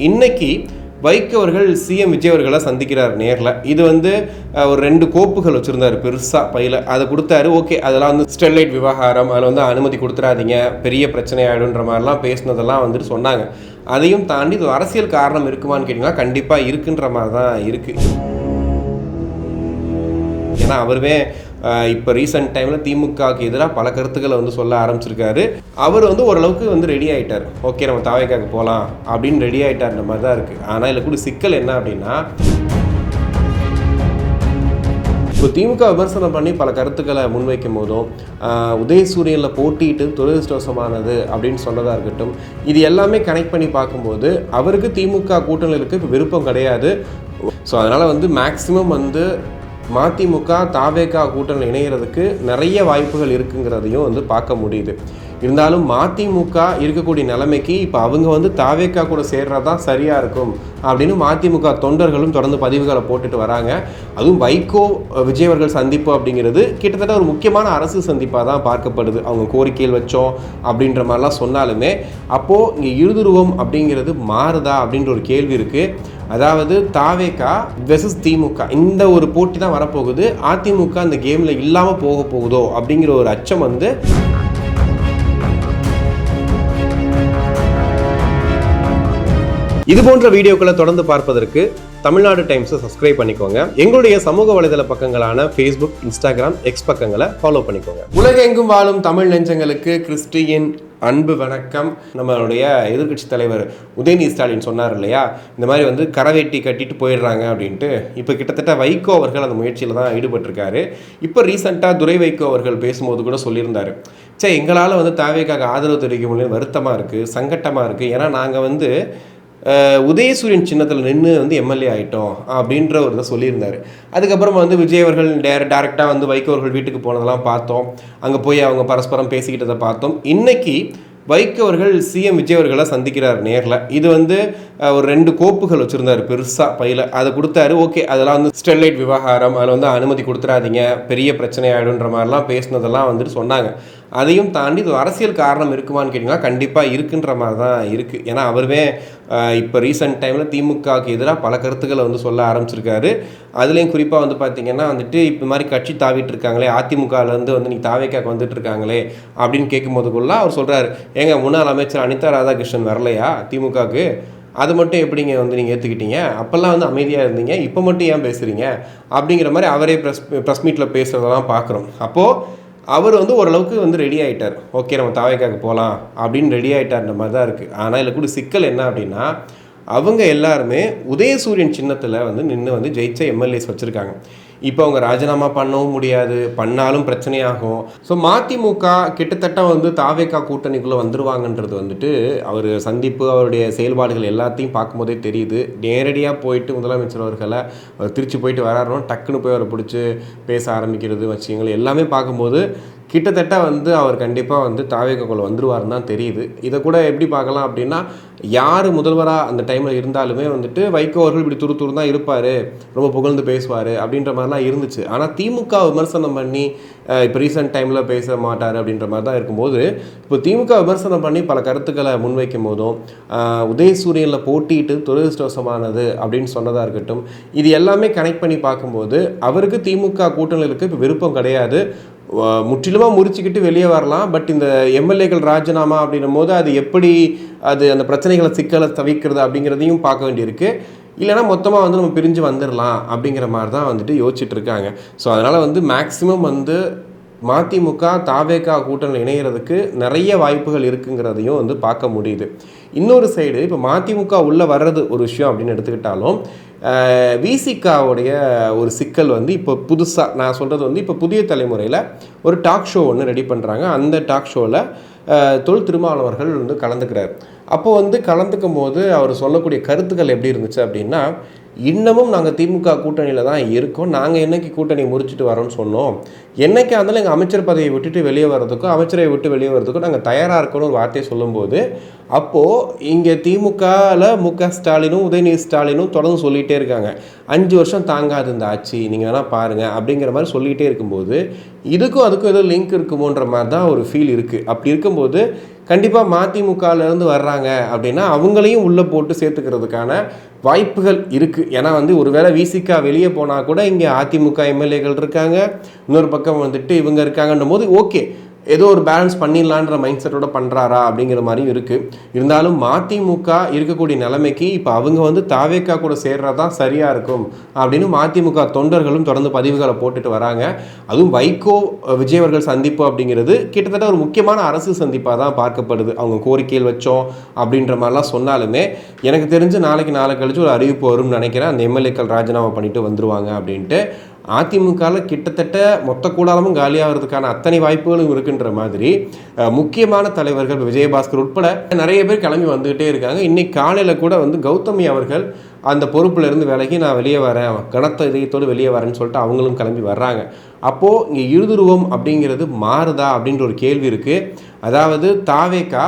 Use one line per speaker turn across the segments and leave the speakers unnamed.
இன்னைக்கு வைகோ அவர்கள் சிஎம் விஜய் அவர்களை சந்திக்கிறார் நேரில். இது ஒரு 2 கோப்புகள் வச்சுருந்தார் பெருசாக பையில். அதை கொடுத்தாரு. ஓகே, அதெல்லாம் ஸ்டெர்லைட் விவகாரம், அதில் அனுமதி கொடுத்துடாதீங்க, பெரிய பிரச்சனை ஆகிடுன்ற மாதிரிலாம் பேசினதெல்லாம் சொன்னாங்க. அதையும் தாண்டி இது அரசியல் காரணம் இருக்குமான்னு கேட்டிங்கன்னா கண்டிப்பாக இருக்குன்ற மாதிரி தான் இருக்குது. ஏன்னா அவருமே இப்போ ரீசெண்ட் டைமில் திமுகவுக்கு எதிராக பல கருத்துக்களை சொல்ல ஆரம்பிச்சிருக்காரு. அவர் ஓரளவுக்கு ரெடி ஆகிட்டார். ஓகே, நம்ம தாவேக்காக்கு போகலாம் அப்படின்னு ரெடி ஆகிட்டார்ன்ற மாதிரி தான் இருக்குது. ஆனால் இதில் கூட சிக்கல் என்ன அப்படின்னா, இப்போ திமுக விமர்சனம் பண்ணி பல கருத்துக்களை முன்வைக்கும் போதும் உதயசூரியனில் போட்டிட்டு துரதிருஷ்டவசமானது அப்படின்னு சொன்னதாக இருக்கட்டும், இது எல்லாமே கனெக்ட் பண்ணி பார்க்கும்போது அவருக்கு திமுக கூட்டணிகளுக்கு இப்போ விருப்பம் கிடையாது. ஸோ அதனால் மேக்சிமம் மதிமுக தாவேகா கூட்டணி இணைகிறதுக்கு நிறைய வாய்ப்புகள் இருக்குங்கிறதையும் பார்க்க முடியுது. இருந்தாலும் மதிமுக இருக்கக்கூடிய நிலைமைக்கு இப்போ அவங்க தாவேகா கூட சேர்றது தான் சரியாக இருக்கும் அப்படின்னு மதிமுக தொண்டர்களும் தொடர்ந்து பதிவுகளை போட்டுட்டு வராங்க. அதுவும் வைகோ விஜய் அவர்கள் சந்திப்பு அப்படிங்கிறது கிட்டத்தட்ட ஒரு முக்கியமான அரசு சந்திப்பாக தான் பார்க்கப்படுது. அவங்க கோரிக்கைகள் வச்சோம் அப்படின்ற மாதிரிலாம் சொன்னாலுமே அப்போது இங்கே இருதுருவம் அப்படிங்கிறது மாறுதா அப்படின்ற ஒரு கேள்வி இருக்குது. அதாவது தாவேகா வெர்சஸ் திமுக இந்த ஒரு போட்டி தான் வரப்போகுது. அதிமுக அந்த கேமில் இல்லாமல் போக போகுதோ அப்படிங்கிற ஒரு அச்சம் இது போன்ற வீடியோக்களை தொடர்ந்து பார்ப்பதற்கு தமிழ்நாடு டைம்ஸை சப்ஸ்கிரைப் பண்ணிக்கோங்க. எங்களுடைய சமூக வலைதள பக்கங்களான ஃபேஸ்புக், இன்ஸ்டாகிராம், எக்ஸ் பக்கங்களை ஃபாலோ பண்ணிக்கோங்க. உலகெங்கும் வாழும் தமிழ் நெஞ்சங்களுக்கு கிறிஸ்டியின் அன்பு வணக்கம். நம்மளுடைய எதிர்கட்சி தலைவர் உதயநிதி ஸ்டாலின் சொன்னார் இல்லையா, இந்த மாதிரி கரவேட்டி கட்டிட்டு போயிடுறாங்க அப்படின்ட்டு. இப்போ கிட்டத்தட்ட வைகோ அவர்கள் அந்த முயற்சியில் தான் ஈடுபட்டிருக்காரு. இப்போ ரீசெண்டாக துரை வைகோ அவர்கள் பேசும்போது கூட சொல்லியிருந்தார், எங்களால் தாவேக்காக ஆதரவு தெரிவிக்க முடியல, வருத்தமாக இருக்குது, சங்கட்டமாக இருக்குது. ஏன்னா நாங்கள் உதயசூரியன் சின்னத்தில் நின்று எம்எல்ஏ ஆகிட்டோம் அப்படின்ற ஒரு இதை சொல்லியிருந்தார். அதுக்கப்புறம் விஜய் அவர்கள் டேரெக்டாக வைகோ அவர்கள் வீட்டுக்கு போனதெல்லாம் பார்த்தோம். அங்கே போய் அவங்க பரஸ்பரம் பேசிக்கிட்டதை பார்த்தோம். இன்னைக்கு வைகோ அவர்கள் சிஎம் விஜய் அவர்களை சந்திக்கிறார் நேரில். இது ஒரு 2 கோப்புகள் வச்சுருந்தார் பெருசாக பையில். அதை கொடுத்தாரு. ஓகே, அதெல்லாம் ஸ்டெர்லைட் விவகாரம், அதில் அனுமதி கொடுத்துடாதீங்க, பெரிய பிரச்சனை ஆகிடுன்ற மாதிரிலாம் பேசினதெல்லாம் சொன்னாங்க. அதையும் தாண்டி இது அரசியல் காரணம் இருக்குமான்னு கேட்டிங்கன்னா கண்டிப்பாக இருக்குன்ற மாதிரி தான் இருக்குது. ஏன்னா அவருமே இப்போ ரீசெண்ட் டைமில் திமுகவுக்கு எதிராக பல கருத்துக்களை சொல்ல ஆரம்பிச்சிருக்காரு. அதுலேயும் குறிப்பாக பார்த்திங்கன்னா இப்போ மாதிரி கட்சி தாவிட்டு இருக்காங்களே, அதிமுகலேருந்து நீ தாவேக்காக்கு வந்துட்டு இருக்காங்களே அப்படின்னு கேட்கும்போதுக்குள்ள அவர் சொல்கிறார், ஏங்க முன்னாள் அமைச்சர் அனிதா ராதாகிருஷ்ணன் வரலையா திமுகவுக்கு, அது மட்டும் எப்படிங்க நீங்கள் ஏற்றுக்கிட்டீங்க, அப்போல்லாம் அமைதியாக இருந்தீங்க, இப்போ மட்டும் ஏன் பேசுகிறீங்க அப்படிங்கிற மாதிரி அவரே ப்ரெஸ் மீட்டில் பேசுகிறதெல்லாம் பார்க்குறோம். அப்போது அவர் ஓரளவுக்கு ரெடி ஆகிட்டார். ஓகே, நம்ம தாவேக்காக்கு போகலாம் அப்படின்னு ரெடி ஆகிட்டார்ன்ற மாதிரி தான் இருக்குது. ஆனால் இதில் கூட சிக்கல் என்ன அப்படின்னா, அவங்க எல்லாருமே உதயசூரியன் சின்னத்தில் நின்று ஜெயிச்ச எம்எல்ஏஸ் வச்சுருக்காங்க. இப்போ அவங்க ராஜினாமா பண்ணவும் முடியாது, பண்ணாலும் பிரச்சனையாகும். ஸோ மதிமுக கிட்டத்தட்ட தாவேக்கா கூட்டணிக்குள்ளே வந்துருவாங்கன்றது அவர் சந்திப்பு, அவருடைய செயல்பாடுகள் எல்லாத்தையும் பார்க்கும்போதே தெரியுது. நேரடியாக போயிட்டு முதலமைச்சர் அவர்களை திருச்சி போயிட்டு வராருன்னு டக்குன்னு போய் அவரை பிடிச்சி பேச ஆரம்பிக்கிறது வச்சுங்களேன், எல்லாமே பார்க்கும்போது கிட்டத்தட்ட அவர் கண்டிப்பாக தாவேக்காக்குள்ளே வந்துருவாருன்னு தான் தெரியுது. இதை கூட எப்படி பார்க்கலாம் அப்படின்னா, யார் முதல்வராக அந்த டைமில் இருந்தாலுமே வைகோ அவர்கள் இப்படி துரு தான் இருப்பார், ரொம்ப புகழ்ந்து பேசுவார் அப்படின்ற மாதிரிலாம் இருந்துச்சு. ஆனால் திமுக விமர்சனம் பண்ணி இப்போ ரீசெண்ட் டைமில் பேச மாட்டார் அப்படின்ற மாதிரி தான் இருக்கும்போது, இப்போ திமுக விமர்சனம் பண்ணி பல கருத்துக்களை முன்வைக்கும் போதும் உதயசூரியனில் போட்டிட்டு துரதிருஷ்டவசமானது அப்படின்னு சொன்னதாக இருக்கட்டும், இது எல்லாமே கனெக்ட் பண்ணி பார்க்கும்போது அவருக்கு திமுக கூட்டணிகளுக்கு இப்போ விருப்பம் கிடையாது. முற்றிலுமாக முறிச்சுக்கிட்டு வெளியே வரலாம். பட் இந்த எம்எல்ஏக்கள் ராஜினாமா அப்படின்னும் போது அது எப்படி அந்த பிரச்சனைகளை சிக்கலை தவிர்க்கிறது அப்படிங்கிறதையும் பார்க்க வேண்டியிருக்கு. இல்லைனா மொத்தமாக நம்ம பிரிஞ்சு வந்துடலாம் அப்படிங்கிற மாதிரி தான் யோசிச்சுட்டு இருக்காங்க. ஸோ அதனால் மேக்ஸிமம் மதிமுக தாவேகா கூட்டணி இணைகிறதுக்கு நிறைய வாய்ப்புகள் இருக்குங்கிறதையும் பார்க்க முடியுது. இன்னொரு சைடு இப்போ மதிமுக உள்ளே வர்றது ஒரு விஷயம் அப்படின்னு எடுத்துக்கிட்டாலும், விசிகாவுடைய ஒரு சிக்கல் இப்போ புதுசாக நான் சொல்கிறது இப்போ புதிய தலைமுறையில் ஒரு டாக் ஷோ ஒன்று ரெடி பண்ணுறாங்க. அந்த டாக் ஷோவில் தொல் திருமாவளவர்கள் கலந்துக்கிறார். அப்போது கலந்துக்கும் போது அவர் சொல்லக்கூடிய கருத்துக்கள் எப்படி இருந்துச்சு அப்படின்னா, இன்னமும் நாங்கள் திமுக கூட்டணியில் தான் இருக்கோம், நாங்கள் என்னைக்கு கூட்டணி முறிச்சிட்டு வரோன்னு சொன்னோம், என்னைக்கு இருந்தாலும் எங்கள் அமைச்சர் பதவியை விட்டுட்டு வெளியே வர்றதுக்கும் அமைச்சரை விட்டு வெளியே வர்றதுக்கும் நாங்கள் தயாராக இருக்கணும்னு ஒரு வார்த்தையை சொல்லும்போது, அப்போது இங்கே திமுகவில் முக ஸ்டாலினும் உதயநிதி ஸ்டாலினும் தொடர்ந்து சொல்லிகிட்டே இருக்காங்க, 5 வருஷம் தாங்காது இந்த ஆட்சி, நீங்கள் வேணால் பாருங்கள் அப்படிங்கிற மாதிரி சொல்லிகிட்டே இருக்கும்போது இதுக்கும் அதுக்கும் ஏதோ லிங்க் இருக்குமோன்ற மாதிரி தான் ஒரு ஃபீல் இருக்குது. அப்படி இருக்கும்போது கண்டிப்பாக மதிமுகலேருந்து வர்றாங்க அப்படின்னா அவங்களையும் உள்ளே போட்டு சேர்த்துக்கிறதுக்கான வாய்ப்புகள் இருக்குது. ஏன்னா வந்து ஒருவேளை விசிகா வெளியே போனால் கூட இங்கே அதிமுக எம்எல்ஏக்கள் இருக்காங்க, இன்னொரு பக்கம் வந்துட்டு இவங்க இருக்காங்கன்னும் போது ஓகே, ஏதோ ஒரு பேலன்ஸ் பண்ணிடலான்ற மைண்ட் செட்டோட பண்ணுறாரா அப்படிங்கிற மாதிரியும் இருக்குது. இருந்தாலும் மதிமுக இருக்கக்கூடிய நிலைமைக்கு இப்போ அவங்க வந்து தாவேக்கா கூட சேர்றது தான் சரியாக இருக்கும் அப்படின்னு மதிமுக தொண்டர்களும் தொடர்ந்து பதிவுகளை போட்டுட்டு வராங்க. அதுவும் வைகோ விஜய் அவர்கள் சந்திப்பு அப்படிங்கிறது கிட்டத்தட்ட ஒரு முக்கியமான அரசு சந்திப்பாக தான் பார்க்கப்படுது. அவங்க கோரிக்கைகள் வச்சோம் அப்படின்ற மாதிரிலாம் சொன்னாலுமே எனக்கு தெரிஞ்சு நாளைக்கு கழிச்சு ஒரு அறிவிப்பு வரும்னு நினைக்கிறேன். அந்த எம்எல்ஏக்கள் ராஜினாமா பண்ணிட்டு வந்துருவாங்க அப்படின்ட்டு. அதிமுகவில் கிட்டத்தட்ட மொத்த கூடாரமும் காலியாகிறதுக்கான அத்தனை வாய்ப்புகளும் இருக்குன்ற மாதிரி முக்கியமான தலைவர்கள் விஜயபாஸ்கர் உட்பட நிறைய பேர் கிளம்பி வந்துகிட்டே இருக்காங்க. இன்னைக்கு காலையில் கூட வந்து கௌதமி அவர்கள் அந்த பொறுப்பில் இருந்து விலகி நான் வெளியே வரேன், கனத்த இதயத்தோடு வெளியே வரேன்னு சொல்லிட்டு அவங்களும் கிளம்பி வர்றாங்க. அப்போது இங்கே இருதுருவம் அப்படிங்கிறது மாறுதா அப்படின்ற ஒரு கேள்வி இருக்குது. அதாவது தாவேக்கா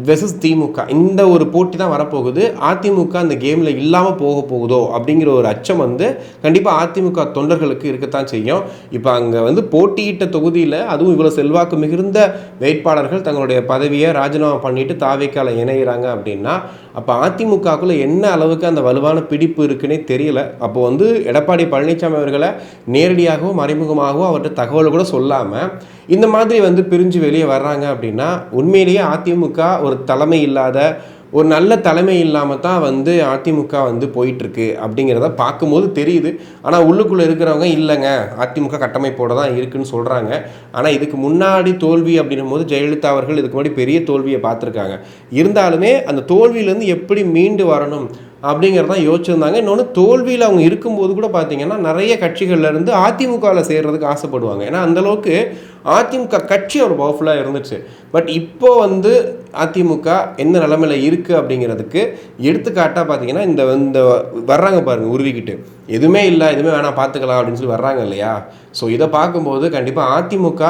வெர்சஸ் திமுக இந்த ஒரு போட்டி தான் வரப்போகுது. அதிமுக அந்த கேமில் இல்லாமல் போக போகுதோ அப்படிங்கிற ஒரு அச்சம் வந்து கண்டிப்பாக அதிமுக தொண்டர்களுக்கு இருக்கத்தான் செய்யும். இப்போ அங்கே வந்து போட்டியிட்ட தொகுதியில் அதுவும் இவ்வளோ செல்வாக்கு மிகுந்த வேட்பாளர்கள் தங்களுடைய பதவியை ராஜினாமா பண்ணிட்டு தாவேக்கால இணைகிறாங்க அப்படின்னா அப்போ அதிமுகக்குள்ளே என்ன அளவுக்கு அந்த வலுவான பிடிப்பு இருக்குன்னே தெரியல. அப்போ வந்து எடப்பாடி பழனிசாமி அவர்களை நேரடியாகவோ மறைமுகமாகவோ அவர்கிட்ட தகவல் கூட சொல்லாமல் இந்த மாதிரி வந்து பிரிஞ்சு வெளியே வர்றாங்க அப்படின்னா உண்மையிலேயே அதிமுக ஒரு தலைமை இல்லாத, ஒரு நல்ல தலைமை இல்லாமல் தான் வந்து அதிமுக வந்து போயிட்டுருக்கு அப்படிங்கிறத பார்க்கும்போது தெரியுது. ஆனால் உள்ளுக்குள்ளே இருக்கிறவங்க இல்லைங்க அதிமுக கட்டமைப்போடு தான் இருக்குதுன்னு சொல்கிறாங்க. ஆனால் இதுக்கு முன்னாடி தோல்வி அப்படின்னும் போது ஜெயலலிதா அவர்கள் இதுக்கு முன்னாடி பெரிய தோல்வியை பார்த்துருக்காங்க. இருந்தாலுமே அந்த தோல்வியிலேருந்து எப்படி மீண்டு வரணும் அப்படிங்கிறதான் யோசிச்சிருந்தாங்க. இன்னொன்று தோல்வியில் அவங்க இருக்கும்போது கூட பார்த்தீங்கன்னா நிறைய கட்சிகள்லேருந்து அதிமுகவில் சேர்றதுக்கு ஆசைப்படுவாங்க. ஏன்னா அந்தளவுக்கு அதிமுக கட்சி ஒரு பவர்ஃபுல்லாக இருந்துச்சு. பட் இப்போ வந்து அதிமுக என்ன நிலைமையில் இருக்குது அப்படிங்கிறதுக்கு எடுத்துக்காட்டாக பார்த்தீங்கன்னா இந்த வர்றாங்க பாருங்கள் உருவிக்கிட்டு, எதுவுமே இல்லை எதுவுமே வேணாம் பார்த்துக்கலாம் அப்படின்னு சொல்லி வர்றாங்க இல்லையா. ஸோ இதை பார்க்கும்போது கண்டிப்பாக அதிமுக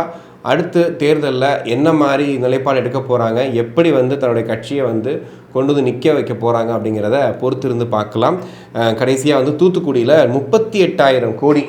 அடுத்து தேர்தலில் என்ன மாதிரி நிலைப்பாடு எடுக்க போகிறாங்க, எப்படி வந்து தன்னுடைய கட்சியை வந்து கொண்டு வந்து நிற்க வைக்க போகிறாங்க அப்படிங்கிறத பொறுத்திருந்து பார்க்கலாம். கடைசியாக வந்து தூத்துக்குடியில் 38,000 கோடி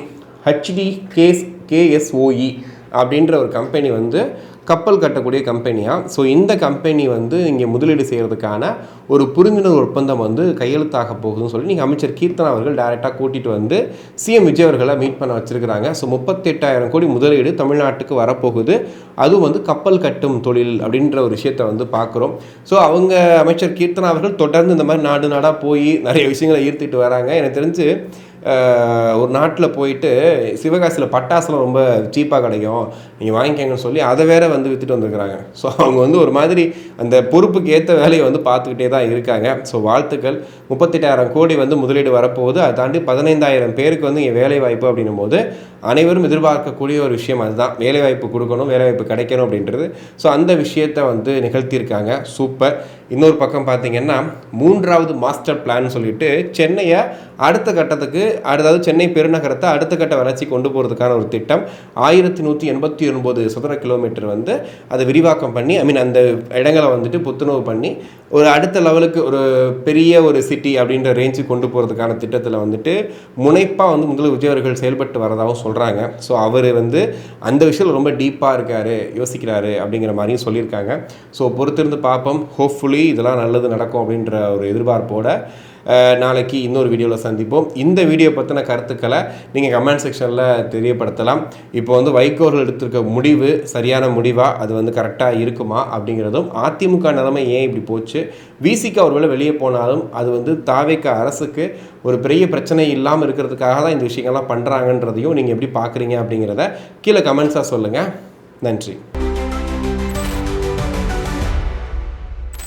HDKSOE அப்படின்ற ஒரு கம்பெனி வந்து கப்பல் கட்டக்கூடிய கம்பெனியாக. ஸோ இந்த கம்பெனி வந்து இங்கே முதலீடு செய்கிறதுக்கான ஒரு புரிந்துணர்வு ஒப்பந்தம் வந்து கையெழுத்தாக போகுதுன்னு சொல்லி நீங்கள் அமைச்சர் கீர்த்தனா அவர்கள் டைரெக்டாக கூட்டிகிட்டு வந்து சிஎம் விஜய் அவர்களை மீட் பண்ண வச்சுருக்கிறாங்க. ஸோ 38,000 கோடி முதலீடு தமிழ்நாட்டுக்கு வரப்போகுது. அதுவும் வந்து கப்பல் கட்டும் தொழில் அப்படின்ற ஒரு விஷயத்தை வந்து பார்க்குறோம். ஸோ அவங்க அமைச்சர் கீர்த்தனா அவர்கள் தொடர்ந்து இந்த மாதிரி நாடாக போய் நிறைய விஷயங்களை ஈர்த்திட்டு வராங்க. எனக்கு தெரிஞ்சு ஒரு நாட்டில் போயிட்டு சிவகாசியில் பட்டாசுலாம் ரொம்ப சீப்பாக கிடைக்கும், நீங்கள் வாங்கிக்கங்கன்னு சொல்லி அதை வேற வந்து விற்றுட்டு வந்துருக்குறாங்க. ஸோ அவங்க வந்து ஒரு மாதிரி அந்த பொறுப்புக்கு ஏற்ற வேலையை வந்து பார்த்துக்கிட்டே தான் இருக்காங்க. ஸோ வாழ்த்துக்கள். 38,000 கோடி வந்து முதலீடு வரப்போகுது. அதை தாண்டி 15,000 பேருக்கு வந்து இங்கே வேலை வாய்ப்பு அப்படின்னும் போது அனைவரும் எதிர்பார்க்கக்கூடிய ஒரு விஷயம் அதுதான். வேலைவாய்ப்பு கொடுக்கணும், வேலைவாய்ப்பு கிடைக்கணும் அப்படின்றது. ஸோ அந்த விஷயத்தை வந்து நிகழ்த்தியிருக்காங்க. சூப்பர். இன்னொரு பக்கம் பார்த்தீங்கன்னா 3வது மாஸ்டர் பிளான் சொல்லிட்டு சென்னையை அடுத்த கட்டத்துக்கு, அதாவது சென்னை பெருநகரத்தை அடுத்த கட்ட வளர்ச்சி கொண்டு போகிறதுக்கான ஒரு திட்டம். 1189 சதுர கிலோமீட்டர் வந்து அதை விரிவாக்கம் பண்ணி அந்த இடங்களை வந்துட்டு புத்துணர்வு பண்ணி ஒரு அடுத்த லெவலுக்கு ஒரு பெரிய ஒரு சிட்டி அப்படின்ற ரேஞ்சுக்கு கொண்டு போகிறதுக்கான திட்டத்தில் வந்துட்டு முனைப்பாக வந்து முதல்வர் விஜய் அவர்கள் செயல்பட்டு வரதாகவும் சொல்கிறாங்க. ஸோ அவர் வந்து அந்த விஷயத்தில் ரொம்ப டீப்பாக இருக்கார், யோசிக்கிறாரு அப்படிங்கிற மாதிரியும் சொல்லியிருக்காங்க. ஸோ பொறுத்திருந்து பார்ப்போம். ஹோப்ஃபுல்லி இதெல்லாம் நல்லது நடக்கும் அப்படின்ற ஒரு எதிர்பார்ப்போட நாளைக்கு இன்னொரு வீடியோவில் சந்திப்போம். இந்த வீடியோ பற்றின கருத்துக்களை நீங்கள் கமெண்ட் செக்ஷனில் தெரியப்படுத்தலாம். இப்போ வந்து வைகோர்கள் எடுத்திருக்க முடிவு சரியான முடிவா, அது வந்து கரெக்டாக இருக்குமா அப்படிங்கிறதும், அதிமுக நிலைமை ஏன் இப்படி போச்சு, விசிக ஒருவேளை வெளியே போனாலும் அது வந்து தாவேக்கா அரசுக்கு ஒரு பெரிய பிரச்சனை இல்லாமல் இருக்கிறதுக்காக தான் இந்த விஷயங்கள்லாம் பண்ணுறாங்கன்றதையும் நீங்கள் எப்படி பார்க்குறீங்க அப்படிங்கிறத கீழே கமெண்ட்ஸாக சொல்லுங்கள். நன்றி.